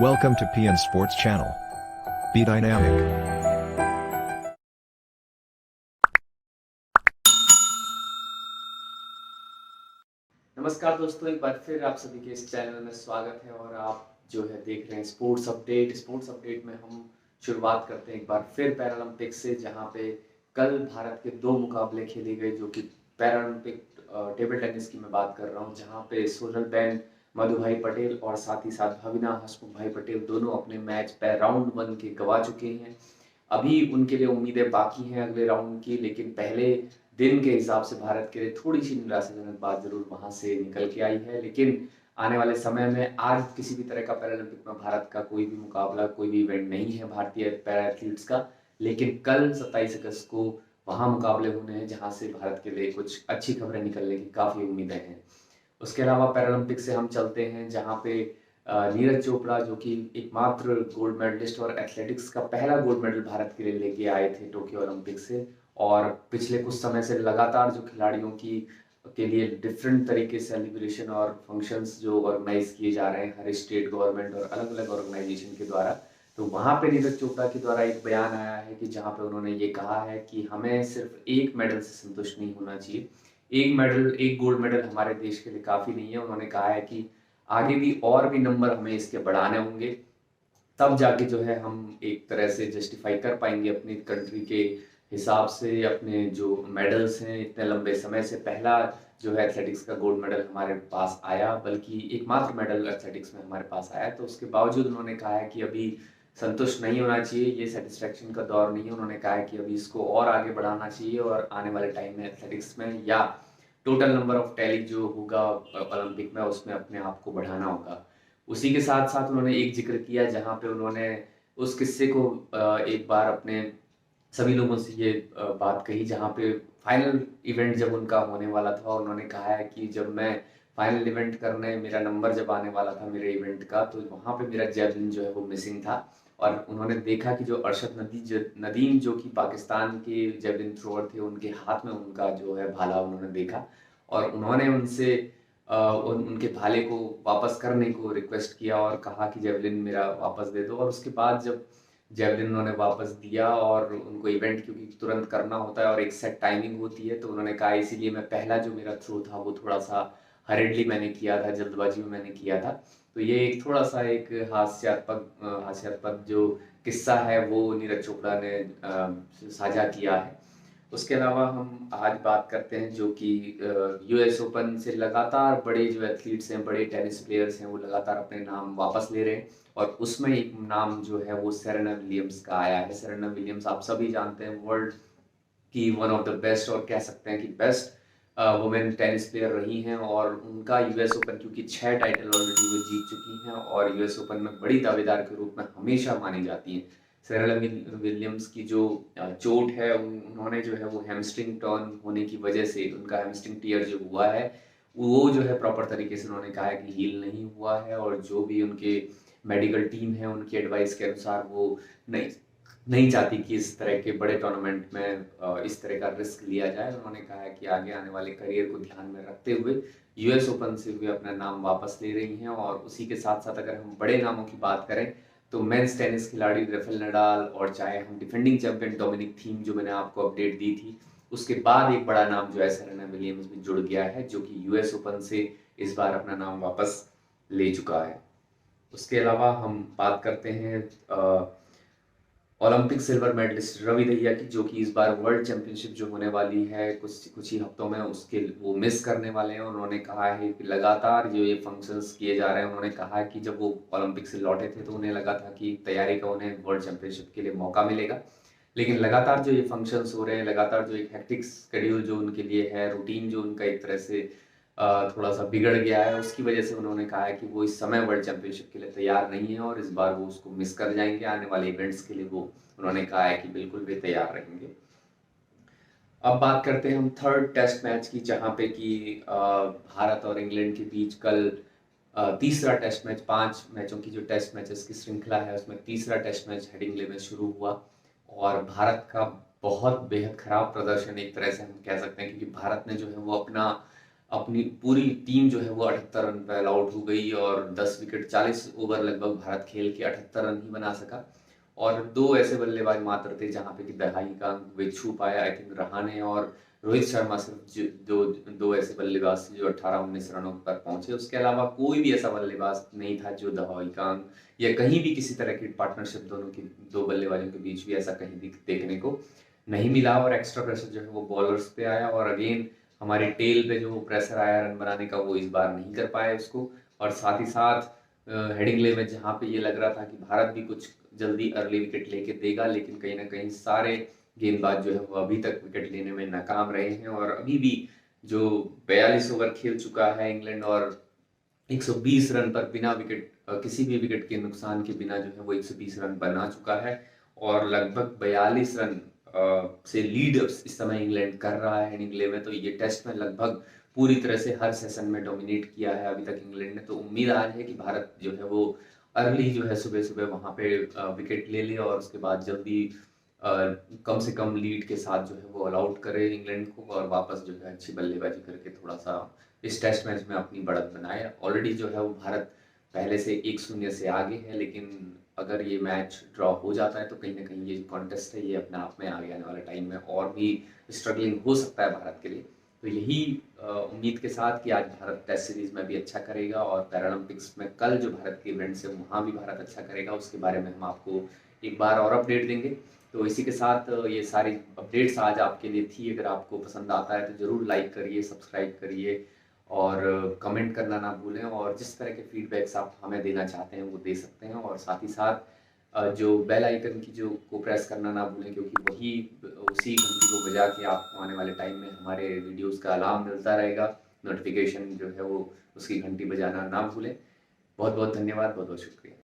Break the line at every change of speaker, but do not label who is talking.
Welcome to PN Sports Channel. Be dynamic.
नमस्कार दोस्तों, एक बार फिर आप सभी के इस चैनल में स्वागत है और आप जो है देख रहे हैं स्पोर्ट्स अपडेट में हम शुरुआत करते हैं एक बार फिर पैरालंपिक्स से, जहां पे कल भारत के दो मुकाबले खेले गए, जो कि पैरालंपिक टेबल टेनिस की मैं बात कर रहा हूं, जहां पे सोनल बेन मधु भाई पटेल और साथ ही साथ भविना हसमुख भाई पटेल दोनों अपने मैच राउंड 1 के गवा चुके हैं। अभी उनके लिए उम्मीदें बाकी हैं अगले राउंड की, लेकिन पहले दिन के हिसाब से भारत के लिए थोड़ी सी निराशाजनक बात जरूर वहां से निकल के आई है। लेकिन आने वाले समय में आज किसी भी तरह का पैरालंपिक में भारत का कोई भी मुकाबला, कोई भी इवेंट नहीं है भारतीय पैरा एथलीट्स का। लेकिन कल 27 अगस्त को वहां मुकाबले होने हैं, जहां से भारत के लिए कुछ अच्छी खबरें निकलने की काफी उम्मीदें हैं। उसके अलावा पैरालंपिक से हम चलते हैं, जहाँ पे नीरज चोपड़ा, जो कि एकमात्र गोल्ड मेडलिस्ट और एथलेटिक्स का पहला गोल्ड मेडल भारत के लिए लेके आए थे टोक्यो ओलंपिक से। और पिछले कुछ समय से लगातार जो खिलाड़ियों की के लिए डिफरेंट तरीके से सेलिब्रेशन और फंक्शंस जो ऑर्गेनाइज किए जा रहे हैं हर स्टेट गवर्नमेंट और अलग अलग ऑर्गेनाइजेशन के द्वारा, तो वहाँ पे नीरज चोपड़ा के द्वारा एक बयान आया है कि जहाँ पे उन्होंने ये कहा है कि हमें सिर्फ एक मेडल से संतुष्ट नहीं होना चाहिए। एक गोल्ड मेडल हमारे देश के लिए काफी नहीं है। उन्होंने कहा है कि आगे भी और भी नंबर हमें इसके बढ़ाने होंगे, तब जाके जो है हम एक तरह से जस्टिफाई कर पाएंगे अपनी कंट्री के हिसाब से अपने जो मेडल्स हैं। इतने लंबे समय से पहला जो है एथलेटिक्स का गोल्ड मेडल हमारे पास आया, बल्कि एकमात्र मेडल एथलेटिक्स में हमारे पास आया। तो उसके बावजूद उन्होंने कहा है कि अभी संतुष्ट नहीं होना चाहिए, ये सेटिस्फेक्शन का दौर नहीं है। उन्होंने कहा है कि अभी इसको और आगे बढ़ाना चाहिए और आने वाले टाइम में एथलेटिक्स में या टोटल नंबर ऑफ टैली जो होगा ओलंपिक में, उसमें अपने आप को बढ़ाना होगा। उसी के साथ साथ उन्होंने एक जिक्र किया जहाँ पे उन्होंने उस किस्से को एक बार अपने सभी लोगों से ये बात कही, जहाँ पे फाइनल इवेंट जब उनका होने वाला था, उन्होंने कहा है कि जब मैं फाइनल इवेंट करने, मेरा नंबर जब आने वाला था मेरे इवेंट का, तो वहाँ पे मेरा जेवलिन जो है वो मिसिंग था। और उन्होंने देखा कि जो नदीम जो कि पाकिस्तान के जेवलिन थ्रोअर थे, उनके हाथ में उनका जो है भाला उन्होंने देखा और उन्होंने उनसे उनके भाले को वापस करने को रिक्वेस्ट किया और कहा कि जेवलिन मेरा वापस दे दो। और उसके बाद जब जेवलिन उन्होंने वापस दिया और उनको इवेंट क्योंकि तुरंत करना होता है और एक सेट टाइमिंग होती है, तो उन्होंने कहा इसीलिए मैं पहला जो मेरा थ्रो था वो थोड़ा सा हरिडली मैंने किया था, जल्दबाजी में मैंने किया था। तो ये एक थोड़ा सा एक हास्यास्पद जो किस्सा है वो नीरज चोपड़ा ने साझा किया है। उसके अलावा हम आज बात करते हैं जो कि यूएस ओपन से लगातार बड़े जो एथलीट्स हैं, बड़े टेनिस प्लेयर्स हैं, वो लगातार अपने नाम वापस ले रहे हैं। और उसमें एक नाम जो है वो सेरेना विलियम्स का आया है। सेरेना विलियम्स आप सभी जानते हैं, वर्ल्ड की वन ऑफ द बेस्ट और कह सकते हैं कि बेस्ट वुमेन टेनिस प्लेयर रही हैं। और उनका यूएस ओपन क्योंकि 6 टाइटल ऑलरेडी वो जीत चुकी हैं और यूएस ओपन में बड़ी दावेदार के रूप में हमेशा मानी जाती हैं। सेरेना विलियम्स की जो चोट है, उन्होंने जो है वो हैमस्ट्रिंग टर्न होने की वजह से उनका हैमस्ट्रिंग टियर जो हुआ है वो जो है प्रॉपर तरीके से उन्होंने कहा है कि हील नहीं हुआ है। और जो भी उनके मेडिकल टीम है उनकी एडवाइस के अनुसार वो नहीं नहीं चाहती कि इस तरह के बड़े टूर्नामेंट में इस तरह का रिस्क लिया जाए। उन्होंने कहा है कि आगे आने वाले करियर को ध्यान में रखते हुए यूएस ओपन से वे अपना नाम वापस ले रही हैं। और उसी के साथ साथ अगर हम बड़े नामों की बात करें तो मेंस टेनिस खिलाड़ी राफेल नडाल, और चाहे हम डिफेंडिंग चैंपियन डोमिनिक थीम जो मैंने आपको अपडेट दी थी, उसके बाद एक बड़ा नाम जो है सेरेना विलियम्स भी जुड़ गया है, जो कि यूएस ओपन से इस बार अपना नाम वापस ले चुका है। उसके अलावा हम बात करते हैं Olympic silver medallist Ravi Dahiya की, जो कि इस बार वर्ल्ड चैंपियनशिप जो होने वाली है कुछ कुछ ही हफ्तों में, उसके वो मिस करने वाले हैं। उन्होंने कहा है कि लगातार जो ये फंक्शंस किए जा रहे हैं, उन्होंने कहा है कि जब वो ओलंपिक से लौटे थे तो उन्हें लगा था कि तैयारी का उन्हें वर्ल्ड चैंपियनशिप के लिए मौका मिलेगा। लेकिन लगातार जो ये फंक्शंस हो रहे हैं, लगातार जो एक हेक्टिक शेड्यूल जो उनके लिए है, रूटीन जो उनका एक तरह से थोड़ा सा बिगड़ गया है, उसकी वजह से उन्होंने कहा है कि वो इस समय वर्ल्ड चैंपियनशिप के लिए तैयार नहीं है और इस बार वो उसको मिस कर जाएंगे। आने वाले इवेंट्स के लिए वो उन्होंने कहा है कि बिल्कुल वे तैयार रहेंगे। अब बात करते हैं हम थर्ड टेस्ट मैच की, जहां पे कि भारत और इंग्लैंड के बीच कल तीसरा टेस्ट मैच, 5 मैचों की जो टेस्ट मैचेस की श्रृंखला है उसमें तीसरा टेस्ट मैच हेडिंग्ले में शुरू हुआ। और भारत का बहुत बेहद खराब प्रदर्शन एक तरह से हम कह सकते हैं, क्योंकि भारत ने जो है वो अपना अपनी पूरी टीम जो है वो 78 रन पे ऑल आउट हो गई और 10 विकेट 40 ओवर लगभग भारत खेल के 78 रन ही बना सका। और 2 ऐसे बल्लेबाज मात्र थे जहाँ पे कि दहाई का अंक वे छू पाया। आई थिंक रहाणे और रोहित शर्मा सिर्फ दो ऐसे बल्लेबाज थे जो 18-19 रनों पर पहुंचे। उसके अलावा कोई भी ऐसा बल्लेबाज नहीं था जो दहाई का अंक या कहीं भी किसी तरह की पार्टनरशिप दोनों की दो बल्लेबाजों के बीच भी ऐसा कहीं भी देखने को नहीं मिला। और एक्स्ट्रा प्रेशर जो है वो बॉलर्स पे आया और अगेन हमारी टेल पे जो प्रेशर आया रन बनाने का वो इस बार नहीं कर पाया उसको। और साथ ही साथ हेडिंगले में जहाँ पे ये लग रहा था कि भारत भी कुछ जल्दी अर्ली विकेट लेके देगा, लेकिन कहीं ना कहीं सारे गेंदबाज जो है वो अभी तक विकेट लेने में नाकाम रहे हैं। और अभी भी जो 42 ओवर खेल चुका है इंग्लैंड और 120 रन पर बिना विकेट किसी भी विकेट के नुकसान के बिना जो है वो 120 रन बना चुका है और लगभग 42 रन से लीड इस समय इंग्लैंड कर रहा है इंग्लैंड में। तो ये टेस्ट में लगभग पूरी तरह से हर सेशन में डोमिनेट किया है अभी तक इंग्लैंड ने। तो उम्मीद आज है कि भारत जो है वो अर्ली जो है सुबह सुबह वहां पे विकेट ले ले और उसके बाद जल्दी कम से कम लीड के साथ जो है वो ऑल आउट करे इंग्लैंड को और वापस जो है अच्छी बल्लेबाजी करके थोड़ा सा इस टेस्ट मैच में अपनी बढ़त बनाए। ऑलरेडी जो है वो भारत पहले से 1-0 से आगे है, लेकिन अगर ये मैच ड्रॉ हो जाता है तो कहीं ना कहीं ये कॉन्टेस्ट है ये अपने आप में आगे आने वाले टाइम में और भी स्ट्रगलिंग हो सकता है भारत के लिए। तो यही उम्मीद के साथ कि आज भारत टेस्ट सीरीज में भी अच्छा करेगा और पैरालंपिक्स में कल जो भारत के इवेंट्स है वहाँ भी भारत अच्छा करेगा, उसके बारे में हम आपको एक बार और अपडेट देंगे। तो इसी के साथ ये सारी अपडेट्स आज आपके लिए थी। अगर आपको पसंद आता है तो ज़रूर लाइक करिए, सब्सक्राइब करिए और कमेंट करना ना भूलें। और जिस तरह के फीडबैक्स आप हमें देना चाहते हैं वो दे सकते हैं। और साथ ही साथ जो बेल आइकन की जो को प्रेस करना ना भूलें, क्योंकि वही उसी घंटी को बजा के आपको आने वाले टाइम में हमारे वीडियोस का अलार्म मिलता रहेगा, नोटिफिकेशन जो है वो उसकी घंटी बजाना ना भूलें। बहुत बहुत धन्यवाद, बहुत बहुत शुक्रिया।